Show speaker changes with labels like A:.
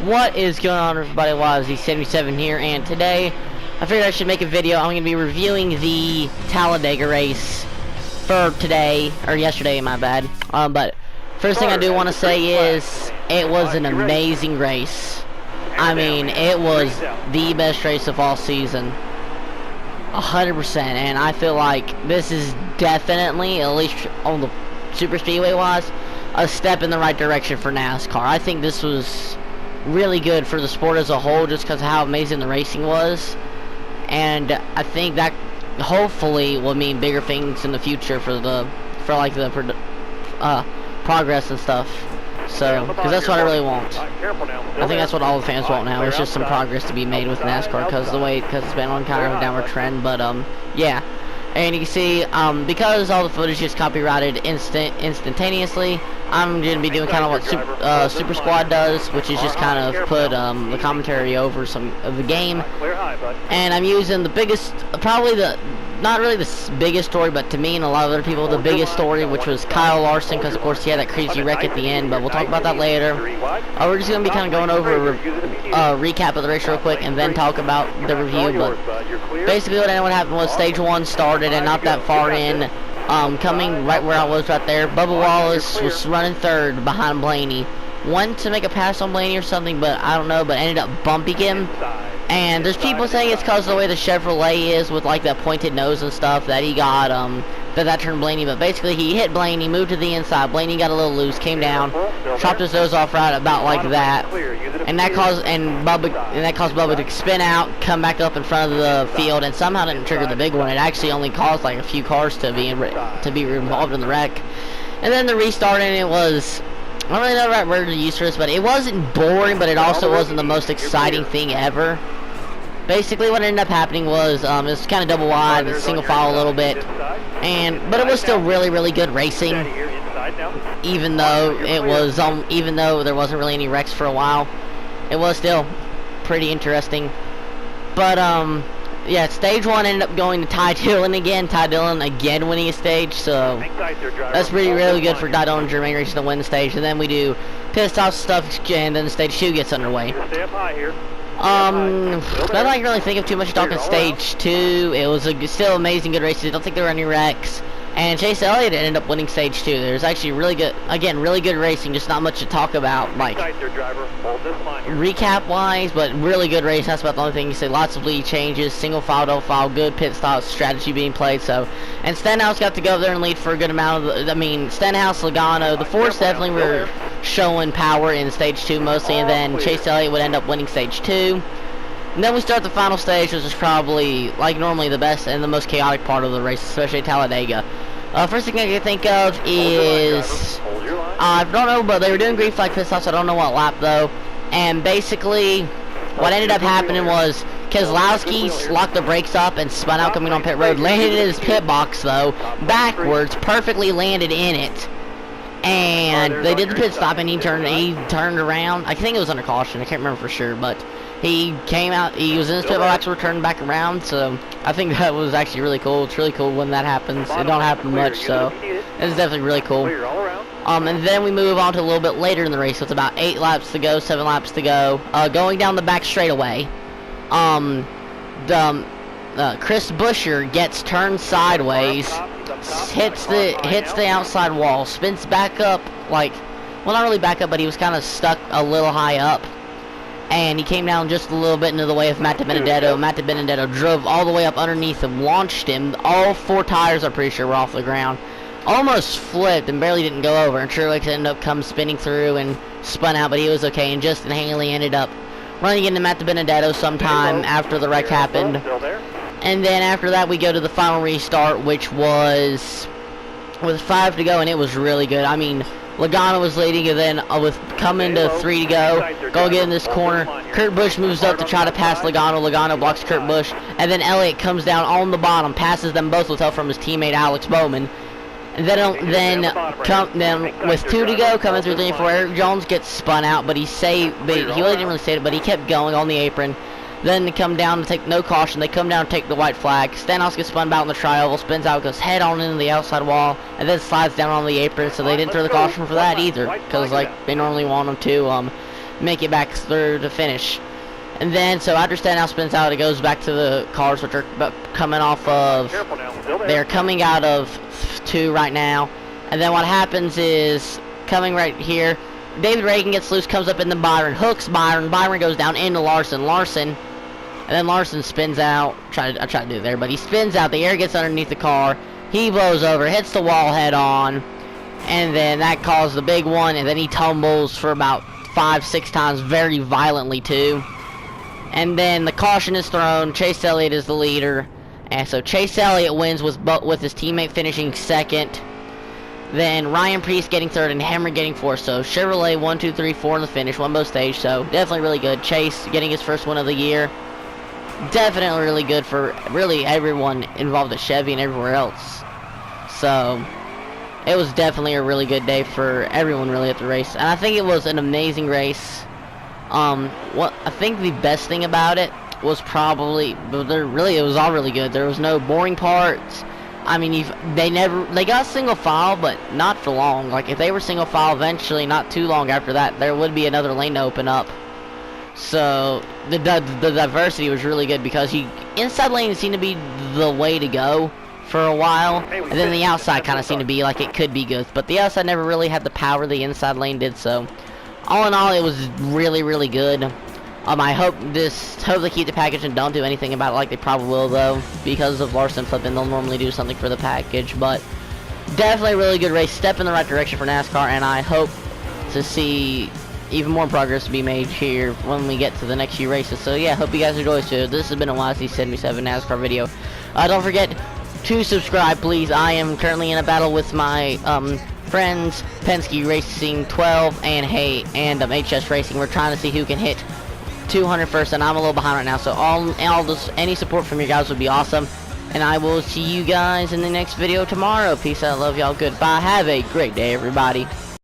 A: What is going on, everybody? YZ77 here, and today I figured I should make a video. I'm going to be reviewing the Talladega race for today, or yesterday, my bad. But first thing I do want to say is it was an amazing race. I mean, it was the best race of all season, 100%. And I feel like this is definitely, at least on the super speedway wise, a step in the right direction for NASCAR. I think this was really good for the sport as a whole, just because of how amazing the racing was, and I think that hopefully will mean bigger things in the future for the progress and stuff. So, because that's what I really want. I think that's what all the fans want now. It's just some progress to be made with NASCAR because it's been on kind of a downward trend. But yeah. And you can see, because all the footage is copyrighted instantaneously, I'm going to be doing kind of what Super Squad does, which is just kind of put the commentary over some of the game. And I'm using the biggest, probably not really the biggest story, but to me and a lot of other people, the biggest story, which was Kyle Larson, because of course he had that crazy wreck at the end, but we'll talk about that later. We're just going to be kind of going over a recap of the race real quick, and then talk about the review. But basically what happened was stage 1 started, and not that far in, coming right where I was right there, Bubba Wallace was running third behind Blaney. Wanted to make a pass on Blaney or something, but I don't know, but ended up bumping him. And there's people saying it's because of the way the Chevrolet is with like that pointed nose and stuff that he got, that turned Blaney. But basically he hit Blaney, moved to the inside, Blaney got a little loose, came down, chopped his nose off right about like that, and that caused Bubba to spin out, come back up in front of the field, and somehow didn't trigger the big one. It actually only caused like a few cars to be involved in the wreck. And then the restart, and it was, I don't really know the right word to use for this, but it wasn't boring, but it also wasn't the most exciting thing ever. Basically what ended up happening was, it was kind of double wide and single file a little bit, but it was still really good racing, even though there wasn't really any wrecks for a while. It was still pretty interesting. But yeah, stage 1 ended up going to Ty Dillon again. Ty Dillon again winning a stage, so that's really good for Ty Dillon and Jermaine Racing to win the stage. And then we do pit stop stuff, and then stage 2 gets underway. I don't really think of too much talking stage 2. It was still amazing, good races. I don't think there were any wrecks. And Chase Elliott ended up winning stage 2. There's actually really good racing, just not much to talk about, like recap wise, but really good race. That's about the only thing you say. Lots of lead changes, single file, double file, good pit stop strategy being played. So, and Stenhouse got to go there and lead for a good amount of Stenhouse, Logano, the Fords definitely were showing power in stage 2 mostly, and then Chase Elliott would end up winning stage 2. And then we start the final stage, which is probably, like normally, the best and the most chaotic part of the race, especially Talladega. First thing I can think of is, I don't know, but they were doing green flag pit stops. I don't know what lap though. And basically, what ended up happening was Keselowski locked the brakes up and spun out coming on pit road. Landed in his pit box though, backwards, perfectly landed in it. And they did the pit stop, and he turned around. I think it was under caution. I can't remember for sure, but he came out. He was in his pit box, turned back around. So I think that was actually really cool. It's really cool when that happens. It don't happen much, so it's definitely really cool. And then we move on to a little bit later in the race. With about 8 laps to go, 7 laps to go. Going down the back straightaway, Chris Buescher gets turned sideways, hits the outside wall, spins back up, well, not really back up, but he was kind of stuck a little high up, and he came down just a little bit into the way of Matt DiBenedetto. Matt DiBenedetto drove all the way up underneath him, launched him. All 4 tires, I'm pretty sure, were off the ground. Almost flipped and barely didn't go over, and Truex ended up spinning through and spun out, but he was okay. And Justin Haley ended up running into Matt DiBenedetto sometime after the wreck happened. And then after that, we go to the final restart, which was with 5 to go, and it was really good. I mean, Logano was leading, and then with coming to 3 to go get in this corner. Kurt Busch moves up to try to pass Logano. Logano blocks Kurt Busch, and then Elliott comes down on the bottom, passes them both with help from his teammate Alex Bowman. And then with 2 to go, coming through the for Eric Jones gets spun out, but he really didn't really save it, but he kept going on the apron. Then they come down to take no caution. They come down to take the white flag. Stenhouse gets spun about in the tri-oval, spins out, goes head on into the outside wall, and then slides down on the apron. So they didn't throw the caution for that either, because like they normally want them to. make it back through to finish. And then, so after Stenhouse spins out, it goes back to the cars, which are coming off of, they're coming out of 2 right now. And then what happens is, coming right here, David Reagan gets loose, comes up into Byron, hooks Byron, Byron goes down into Larson, and then Larson spins out, I tried to do it there, but he spins out, the air gets underneath the car, he blows over, hits the wall head on, and then that caused the big one, and then he tumbles for about 5-6 times, very violently too. And then the caution is thrown, Chase Elliott is the leader, and so Chase Elliott wins with his teammate finishing second. Then Ryan Priest getting third and Hemmer getting fourth. So Chevrolet 1, 2, 3, 4 in the finish, one both stage. So definitely really good. Chase getting his first win of the year. Definitely really good for really everyone involved at Chevy and everywhere else. So it was definitely a really good day for everyone really at the race. And I think it was an amazing race. What I think the best thing about it was probably, it was all really good. There was no boring parts. I mean, they got single file, but not for long. Like, if they were single file eventually, not too long after that, there would be another lane to open up. So, the diversity was really good because inside lane seemed to be the way to go for a while. And then the outside kind of seemed to be like it could be good. But the outside never really had the power the inside lane did, so all in all, it was really, really good. I hope they keep the package and don't do anything about it like they probably will, though, because of Larson flipping. They'll normally do something for the package, but definitely a really good race, step in the right direction for NASCAR, and I hope to see even more progress be made here when we get to the next few races. So yeah, hope you guys enjoyed this video. This has been a YC77 NASCAR video. Don't forget to subscribe, please. I am currently in a battle with my friends, Penske Racing 12 and HS Racing. We're trying to see who can hit 200 first, and I'm a little behind right now, so any support from you guys would be awesome. And I will see you guys in the next video tomorrow. Peace out, love y'all, goodbye, have a great day, everybody.